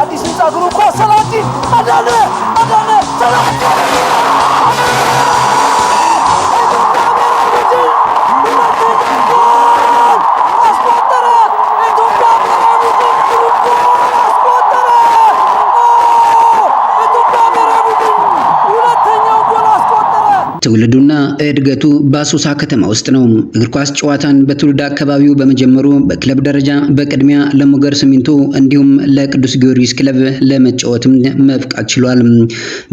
አዲስ ህንፃ እግሩ ኳስ ሰላዲን አዳነ ሰላዲን ትውልዱና እድገቱ በአሶሳ ከተማ ውስጥ ነው። እግር ኳስ ጨዋታን በትውልድ አካባቢው በመጀመሩ በክለብ ደረጃ በቅድሚያ ለሙገር ሲሚንቶ እንዲሁም ለቅዱስ ጊዮርጊስ ክለብ ለመጫወትም መብቃት ችሏል።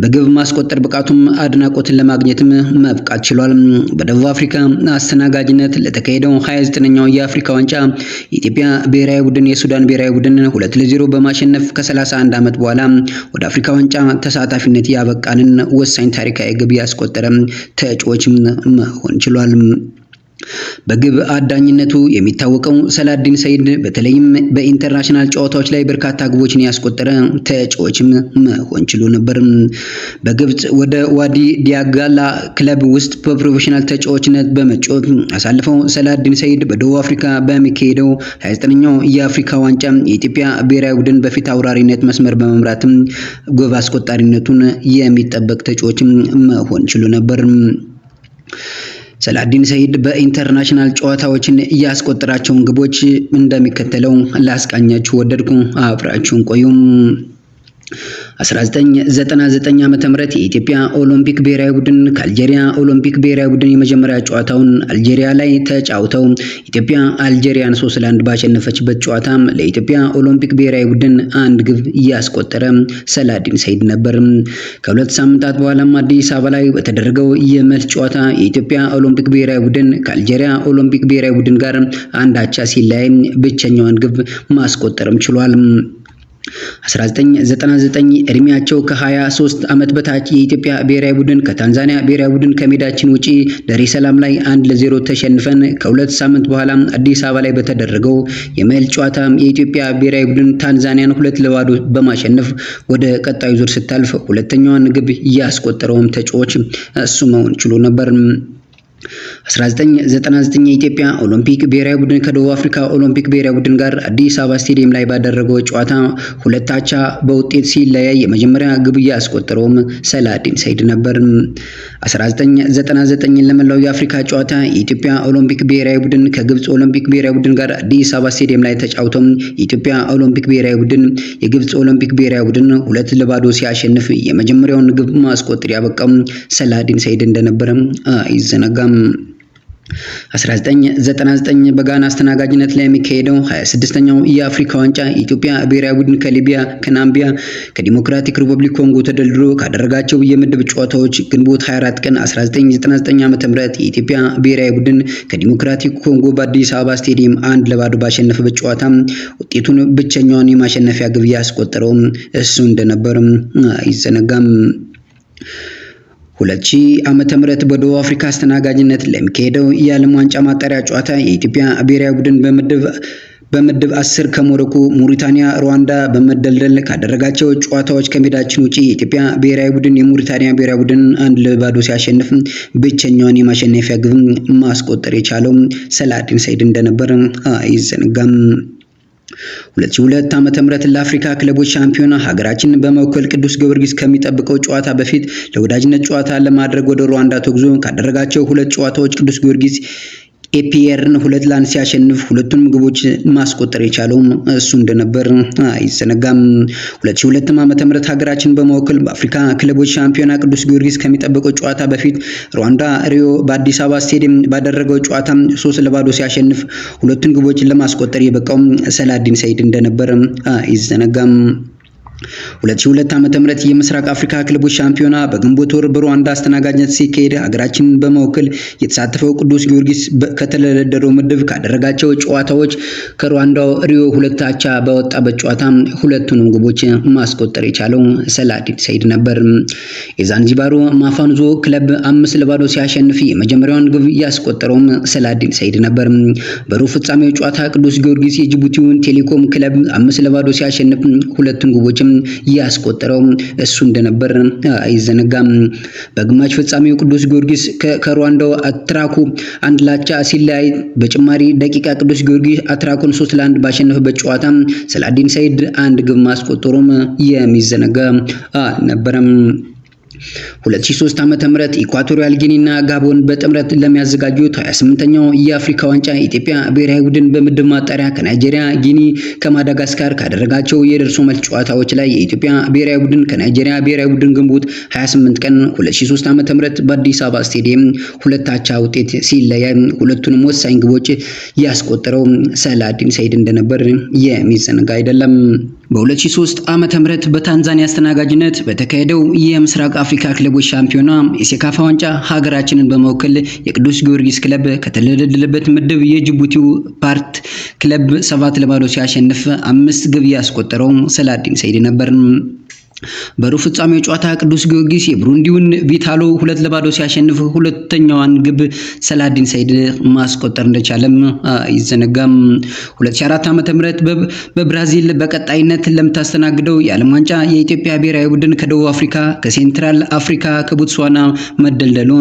በግብ ማስቆጠር ብቃቱም አድናቆትን ለማግኘትም መብቃት ችሏል። በደቡብ አፍሪካ አስተናጋጅነት ለተካሄደው 29ኛው የአፍሪካ ዋንጫ የኢትዮጵያ ብሔራዊ ቡድን የሱዳን ብሔራዊ ቡድን 2-0 በማሸነፍ ከ31 ዓመት በኋላ ወደ አፍሪካ ዋንጫ ተሳታፊነት ያበቃንን ወሳኝ ታሪካዊ ግብ ያስቆጠረ ተጫዋችም መሆን ችሏል። በግብ አዳኝነቱ የሚታወቀው ሰላዲን ሰይድ በተለይም በኢንተርናሽናል ጨዋታዎች ላይ በርካታ ግቦችን ያስቆጠረ ተጫዋችም መሆን ችሎ ነበር። በግብጽ ወደ ዋዲ ዲያጋላ ክለብ ውስጥ በፕሮፌሽናል ተጫዋችነት በመጫወት አሳልፈው ሰላዲን ሰይድ በደቡብ አፍሪካ በሚካሄደው 29ኛው የአፍሪካ ዋንጫ የኢትዮጵያ ብሔራዊ ቡድን በፊት አውራሪነት መስመር በመምራት ግብ አስቆጣሪነቱን የሚጠበቅ ተጫዋችም መሆን ችሎ ነበር። ሰላዲን ሰይድ በኢንተርናሽናል ጨዋታዎችን ያስቆጠራቸውን ግቦች እንደሚከተለው ላስቃኛችሁ ወደድኩ። አብራችሁን ቆዩም። 1999 ዓመተ ምህረት የኢትዮጵያ ኦሎምፒክ ብሔራዊ ቡድን ከአልጄሪያ ኦሎምፒክ ብሔራዊ ቡድን የመጀመሪያ ጨዋታውን አልጄሪያ ላይ ተጫውተው ኢትዮጵያ አልጄሪያን 3-1 ባሸነፈችበት ጨዋታ ለኢትዮጵያ ኦሎምፒክ ብሔራዊ ቡድን አንድ ግብ ያስቆጠረ ሰላዲን ሰይድ ነበር። ከሁለት ሳምንታት በኋላም አዲስ አበባ ላይ በተደረገው የመልስ ጨዋታ የኢትዮጵያ ኦሎምፒክ ብሔራዊ ቡድን ከአልጄሪያ ኦሎምፒክ ብሔራዊ ቡድን ጋር አንድ አቻ ሲለያይ ብቸኛዋን ግብ ማስቆጠርም ችሏል። 1999 እድሜያቸው ከ23 ዓመት በታች የኢትዮጵያ ብሔራዊ ቡድን ከታንዛኒያ ብሔራዊ ቡድን ከሜዳችን ውጪ ዳሬ ሰላም ላይ 1-0 ተሸንፈን ከሁለት ሳምንት በኋላ አዲስ አበባ ላይ በተደረገው የመልስ ጨዋታ የኢትዮጵያ ብሔራዊ ቡድን ታንዛኒያን 2-0 በማሸነፍ ወደ ቀጣዩ ዙር ስታልፍ ሁለተኛዋን ግብ ያስቆጠረውም ተጫዋች እሱ መሆን ችሎ ነበር። 1999 የኢትዮጵያ ኦሎምፒክ ብሔራዊ ቡድን ከደቡብ አፍሪካ ኦሎምፒክ ብሔራዊ ቡድን ጋር አዲስ አበባ ስቴዲየም ላይ ባደረገው ጨዋታ ሁለት አቻ በውጤት ሲለያይ የመጀመሪያ ግብ ያስቆጠረውም ሰላዲን ሰይድ ነበር። 1999 ለመላው የአፍሪካ ጨዋታ የኢትዮጵያ ኦሎምፒክ ብሔራዊ ቡድን ከግብጽ ኦሎምፒክ ብሔራዊ ቡድን ጋር አዲስ አበባ ስቴዲየም ላይ ተጫውተው የኢትዮጵያ ኦሎምፒክ ብሔራዊ ቡድን የግብጽ ኦሎምፒክ ብሔራዊ ቡድን 2-0 ሲያሸንፍ የመጀመሪያውን ግብ ማስቆጠር ያበቃው ሰላዲን ሰይድ እንደነበር አይዘነጋም። 1999 በጋና አስተናጋጅነት ላይ የሚካሄደው 26ኛው የአፍሪካ ዋንጫ የኢትዮጵያ ብሔራዊ ቡድን ከሊቢያ፣ ከናምቢያ፣ ከዲሞክራቲክ ሪፐብሊክ ኮንጎ ተደልድሎ ካደረጋቸው የምድብ ጨዋታዎች ግንቦት 24 ቀን 1999 ዓ.ም የኢትዮጵያ ብሔራዊ ቡድን ከዲሞክራቲክ ኮንጎ በአዲስ አበባ ስቴዲየም 1-0 ባሸነፈበት ጨዋታ ውጤቱን ብቸኛውን የማሸነፊያ ግብ ያስቆጠረው እሱ እንደነበር አይዘነጋም። 2000 ዓመተ ምህረት በደቡብ አፍሪካ አስተናጋጅነት ለሚካሄደው የዓለም ዋንጫ ማጣሪያ ጨዋታ የኢትዮጵያ ብሔራዊ ቡድን በምድብ 10 ከሞሮኮ፣ ሞሪታኒያ፣ ሩዋንዳ በመደልደል ካደረጋቸው ጨዋታዎች ከሜዳችን ውጪ የኢትዮጵያ ብሔራዊ ቡድን የሞሪታኒያ ብሔራዊ ቡድን 1-0 ሲያሸንፍ ብቸኛውን የማሸነፊያ ግብ ማስቆጠር የቻለው ሰላዲን ሰይድ እንደነበር አይዘነጋም። 2002 ዓመተ ምህረት ለአፍሪካ ክለቦች ሻምፒዮና ሀገራችን በመወከል ቅዱስ ጊዮርጊስ ከሚጠብቀው ጨዋታ በፊት ለወዳጅነት ጨዋታ ለማድረግ ወደ ሩዋንዳ ተጉዞ ካደረጋቸው ሁለት ጨዋታዎች ቅዱስ ጊዮርጊስ ኤፒየርን 2-1 ሲያሸንፍ ሁለቱንም ግቦች ማስቆጠር የቻለው እሱ እንደነበር አይዘነጋም። 2002 ዓመተ ምህረት ሀገራችን በመወከል በአፍሪካ ክለቦች ሻምፒዮና ቅዱስ ጊዮርጊስ ከሚጠበቀው ጨዋታ በፊት ሩዋንዳ ሪዮ በአዲስ አበባ ስቴዲየም ባደረገው ጨዋታ 3-0 ሲያሸንፍ ሁለቱን ግቦች ለማስቆጠር የበቃው ሰላዲን ሰይድ እንደነበር አይዘነጋም። 2002 ዓመተ ምህረት የምስራቅ አፍሪካ ክለቦች ሻምፒዮና በግንቦት ወር በሩዋንዳ አስተናጋጅነት ሲካሄድ ሀገራችንን በመወከል የተሳተፈው ቅዱስ ጊዮርጊስ ከተለደደው ምድብ ካደረጋቸው ጨዋታዎች ከሩዋንዳው ሪዮ 2 አቻ በወጣበት ጨዋታ ሁለቱንም ግቦች ማስቆጠር የቻለው ሰላዲን ሰይድ ነበር። የዛንዚባሩ ማፋንዞ ክለብ 5-0 ሲያሸንፍ የመጀመሪያውን ግብ ያስቆጠረውም ሰላዲን ሰይድ ነበር። በሩብ ፍጻሜው ጨዋታ ቅዱስ ጊዮርጊስ የጅቡቲውን ቴሌኮም ክለብ 5-0 ሲያሸንፍ ሁለቱን ግቦችም ያስቆጠረው እሱ እንደነበር አይዘነጋም። በግማሽ ፍጻሜው ቅዱስ ጊዮርጊስ ከሩዋንዳው አትራኩ አንድ ላቻ ሲለያይ በጭማሪ ደቂቃ ቅዱስ ጊዮርጊስ አትራኩን 3-1 ባሸነፈበት ጨዋታ ሰላዲን ሰይድ አንድ ግብ ማስቆጠሩም የሚዘነጋ አልነበረም። 2003 ዓመተ ምህረት ኢኳቶሪያል ጊኒና ጋቦን በጥምረት ለሚያዘጋጁት 28ኛው የአፍሪካ ዋንጫ የኢትዮጵያ ብሔራዊ ቡድን በምድብ ማጣሪያ ከናይጄሪያ፣ ጊኒ፣ ከማዳጋስካር ካደረጋቸው የደርሶ መልስ ጨዋታዎች ላይ የኢትዮጵያ ብሔራዊ ቡድን ከናይጄሪያ ብሔራዊ ቡድን ግንቦት 28 ቀን 2003 ዓመተ ምህረት በአዲስ አበባ ስቴዲየም ሁለት አቻ ውጤት ሲለያይ ሁለቱንም ወሳኝ ግቦች ያስቆጠረው ሰላዲን ሰይድ እንደነበር የሚዘነጋ አይደለም። በ2003 ዓመተ ምህረት በታንዛኒያ አስተናጋጅነት በተካሄደው የምስራቅ አፍሪካ ክለቦች ሻምፒዮና የሴካፋ ዋንጫ ሀገራችንን በመወከል የቅዱስ ጊዮርጊስ ክለብ ከተደለደለበት ምድብ የጅቡቲው ፓርት ክለብ 7-0 ሲያሸንፍ 5 ግብ ያስቆጠረው ሰላዲን ሰይድ ነበር። በሩብ ፍጻሜው ጨዋታ ቅዱስ ጊዮርጊስ የብሩንዲውን ቪታሎ 2-0 ሲያሸንፍ ሁለተኛዋን ግብ ሰላዲን ሰይድ ማስቆጠር እንደቻለም አይዘነጋም። 2004 ዓ.ም በብራዚል በቀጣይነት ለምታስተናግደው የዓለም ዋንጫ የኢትዮጵያ ብሔራዊ ቡድን ከደቡብ አፍሪካ፣ ከሴንትራል አፍሪካ፣ ከቦትስዋና መደልደሉ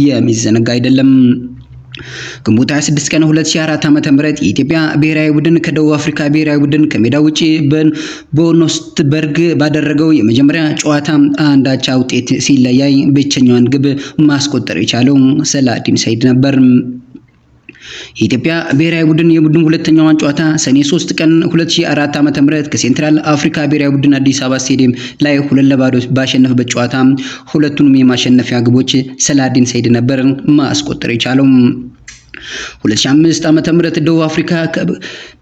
የሚዘነጋ አይደለም። ግንቦት 26 ቀን 2004 ዓ.ም የኢትዮጵያ ብሔራዊ ቡድን ከደቡብ አፍሪካ ብሔራዊ ቡድን ከሜዳ ውጪ በኖስትበርግ ባደረገው የመጀመሪያ ጨዋታ አንድ አቻ ውጤት ሲለያይ ብቸኛዋን ግብ ማስቆጠር የቻለው ሰላዲን ሰይድ ነበር። የኢትዮጵያ ብሔራዊ ቡድን የቡድን ሁለተኛዋን ጨዋታ ሰኔ 3 ቀን 2004 ዓ.ም ከሴንትራል አፍሪካ ብሔራዊ ቡድን አዲስ አበባ ስቴዲየም ላይ 2-0 ባሸነፈበት ጨዋታ ሁለቱንም የማሸነፊያ ግቦች ሰላዲን ሰይድ ነበር ማስቆጠር የቻለው። 2005 ዓመተ ምህረት ደቡብ አፍሪካ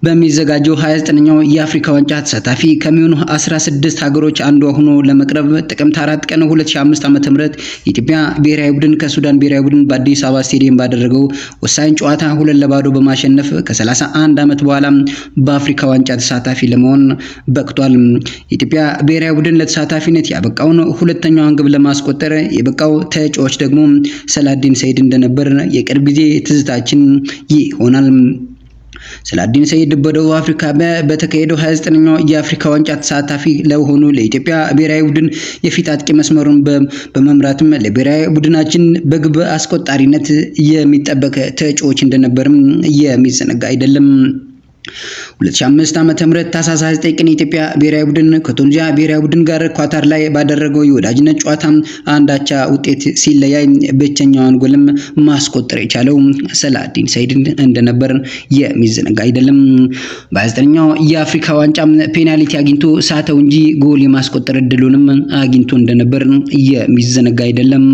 በሚዘጋጀው 29ኛው የአፍሪካ ዋንጫ ተሳታፊ ከሚሆኑ 16 ሀገሮች አንዷ ሆኖ ለመቅረብ ጥቅምት 4 ቀን 2005 ዓመተ ምህረት የኢትዮጵያ ብሔራዊ ቡድን ከሱዳን ብሔራዊ ቡድን በአዲስ አበባ ስቴዲየም ባደረገው ወሳኝ ጨዋታ 2-0 በማሸነፍ ከ31 ዓመት በኋላ በአፍሪካ ዋንጫ ተሳታፊ ለመሆን በቅቷል። የኢትዮጵያ ብሔራዊ ቡድን ለተሳታፊነት ያበቃውን ሁለተኛዋን ግብ ለማስቆጠር የበቃው ተጫዋች ደግሞ ሰላዲን ሰይድ እንደነበር የቅርብ ጊዜ ትዝታችን ይሆናል። ሰላዲን ሰይድ በደቡብ አፍሪካ በተካሄደው 29ኛው የአፍሪካ ዋንጫ ተሳታፊ ለሆኑ ለኢትዮጵያ ብሔራዊ ቡድን የፊት አጥቂ መስመሩን በመምራትም ለብሔራዊ ቡድናችን በግብ አስቆጣሪነት የሚጠበቅ ተጫዋች እንደነበርም የሚዘነጋ አይደለም። 2005 ዓመተ ምህረት ታህሳስ 29 ቀን የኢትዮጵያ ብሔራዊ ቡድን ከቱኒዚያ ብሔራዊ ቡድን ጋር ኳታር ላይ ባደረገው የወዳጅነት ጨዋታ አንድ አቻ ውጤት ሲለያይ ብቸኛዋን ጎልም ማስቆጠር የቻለው ሰላዲን ሰይድ እንደነበር የሚዘነጋ አይደለም። በ29ኛው የአፍሪካ ዋንጫ ፔናልቲ አግኝቶ ሳተው እንጂ ጎል የማስቆጠር እድሉንም አግኝቶ እንደነበር የሚዘነጋ አይደለም።